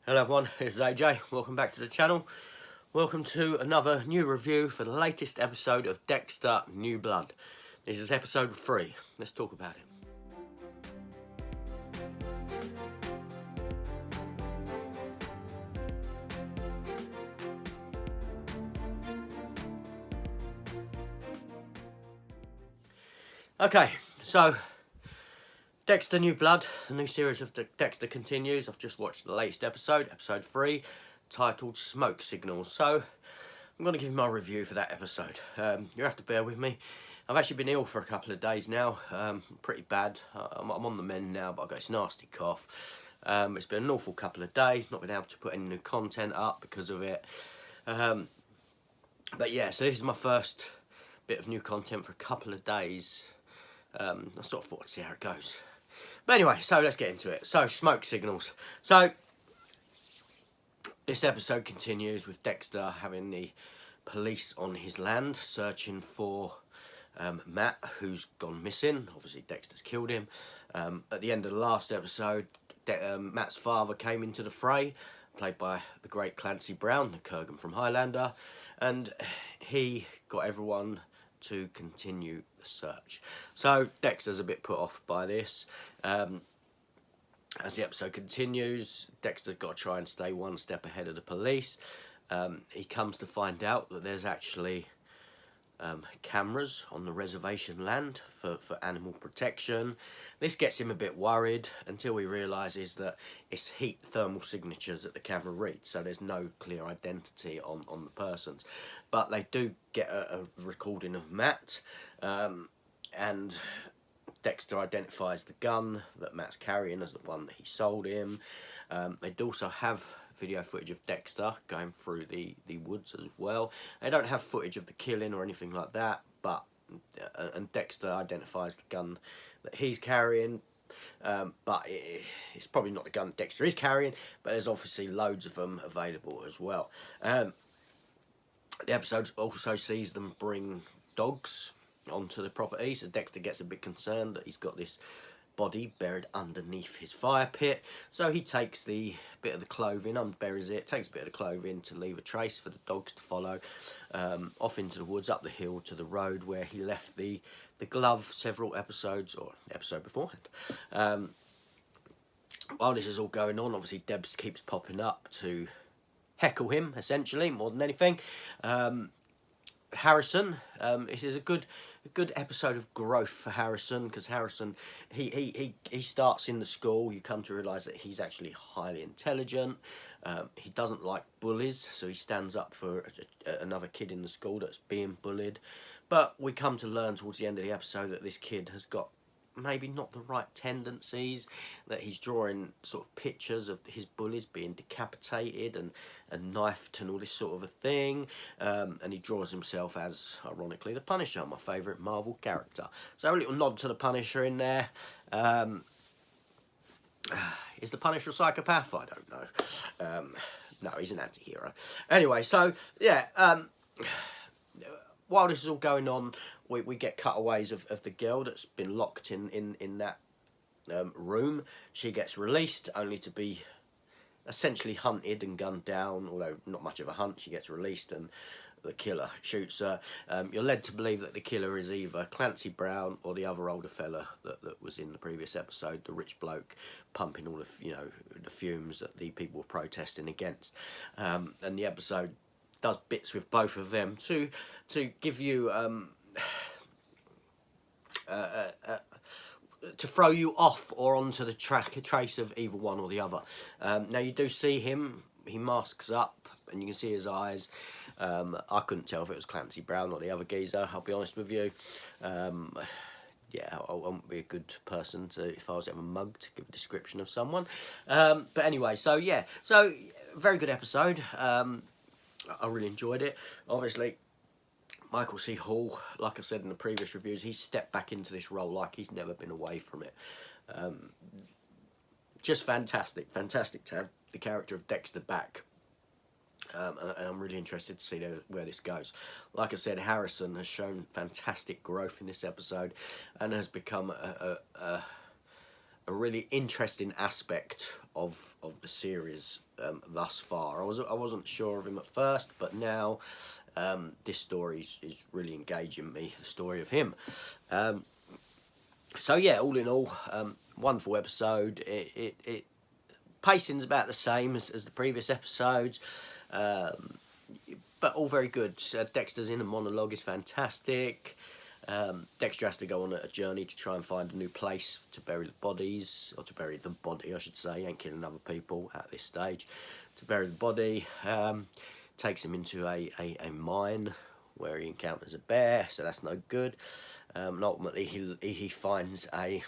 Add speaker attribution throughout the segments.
Speaker 1: Hello everyone, this is AJ. Welcome back to the channel. Welcome to another new review for the latest episode of Dexter New Blood. This is episode 3. Let's talk about it. Okay, so Dexter New Blood, the new series of Dexter continues. I've just watched the latest episode, episode 3, titled Smoke Signals. So I'm going to give you my review for that episode. You have to bear with me. I've actually been ill for a couple of days now, pretty bad. I'm on the mend now, but I've got this nasty cough. It's been an awful couple of days, not been able to put any new content up because of it. But yeah, so this is my first bit of new content for a couple of days. I sort of thought I'd see how it goes. But anyway, so let's get into it. So, smoke signals. So, this episode continues with Dexter having the police on his land searching for Matt, who's gone missing. Obviously, Dexter's killed him. At the end of the last episode, Matt's father came into the fray, played by the great Clancy Brown, the Kurgan from Highlander, and he got everyone to continue the search. So Dexter's a bit put off by this. As the episode continues, Dexter's got to try and stay one step ahead of the police. He comes to find out that there's actually cameras on the reservation land for animal protection. This gets him a bit worried until he realises that it's heat thermal signatures that the camera reads, so there's no clear identity on the persons. But they do get a recording of Matt, and Dexter identifies the gun that Matt's carrying as the one that he sold him. They do also have video footage of Dexter going through the woods as well. They don't have footage of the killing or anything like that, but and Dexter identifies the gun that he's carrying, but it's probably not the gun Dexter is carrying, but there's obviously loads of them available as well. The episode also sees them bring dogs onto the property, so Dexter gets a bit concerned that he's got this body buried underneath his fire pit, so he takes the bit of the clothing, unburies it, takes a bit of the clothing to leave a trace for the dogs to follow, off into the woods, up the hill to the road where he left the glove several episodes, or episode beforehand. While this is all going on, obviously Debs keeps popping up to heckle him, essentially, more than anything. Harrison, this is a good episode of growth for Harrison, because Harrison, he starts in the school. You come to realise that he's actually highly intelligent. He doesn't like bullies, so he stands up for another kid in the school that's being bullied. But we come to learn towards the end of the episode that this kid has got maybe not the right tendencies, that he's drawing sort of pictures of his bullies being decapitated and knifed and all this sort of a thing, and he draws himself as, ironically, the Punisher, my favourite Marvel character. So a little nod to the Punisher in there. Is the Punisher a psychopath? I don't know. No, he's an anti-hero. Anyway, so yeah, while this is all going on, we get cutaways of the girl that's been locked in that room. She gets released, only to be essentially hunted and gunned down, although not much of a hunt. She gets released and the killer shoots her. You're led to believe that the killer is either Clancy Brown or the other older fella that was in the previous episode, the rich bloke pumping all the the fumes that the people were protesting against. And the episode does bits with both of them to give you to throw you off or onto the trace of either one or the other. Now you do see him, he masks up and you can see his eyes. I couldn't tell if it was Clancy Brown or the other geezer, I'll be honest with you. Yeah, I won't be a good person to, if I was ever mugged, to give a description of someone. But anyway, so yeah, so very good episode. I really enjoyed it. Obviously, Michael C. Hall, like I said in the previous reviews, he's stepped back into this role like he's never been away from it. Just fantastic to have the character of Dexter back. And I'm really interested to see where this goes. Like I said, Harrison has shown fantastic growth in this episode and has become a really interesting aspect of the series thus far. I wasn't sure of him at first, but now this story is really engaging me. The story of him. So yeah, all in all, wonderful episode. It pacing's about the same as the previous episodes, but all very good. Dexter's inner monologue is fantastic. Dexter has to go on a journey to try and find a new place to bury the bodies, or to bury the body, I should say. He ain't killing other people at this stage. To bury the body, takes him into a mine where he encounters a bear, so that's no good. And ultimately, he finds a,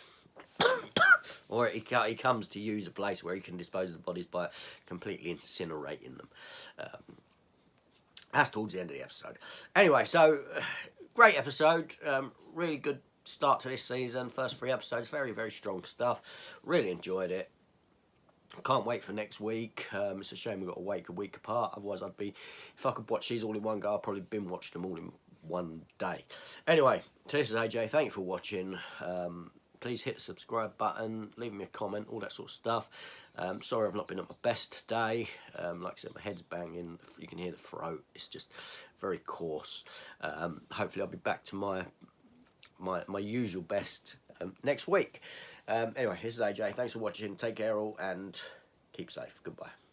Speaker 1: or he comes to use a place where he can dispose of the bodies by completely incinerating them. That's towards the end of the episode. Anyway, so great episode. Really good start to this season. First 3 episodes, very, very strong stuff. Really enjoyed it. Can't wait for next week. It's a shame we've got to wait a week apart. Otherwise, if I could watch these all in one go, I'd probably watched them all in one day. Anyway, so this is AJ. Thank you for watching. Please hit the subscribe button, leave me a comment, all that sort of stuff. Sorry I've not been at my best today. Like I said, my head's banging. You can hear the throat. It's just very coarse. Hopefully I'll be back to my usual best next week. Anyway, this is AJ. Thanks for watching. Take care all and keep safe. Goodbye.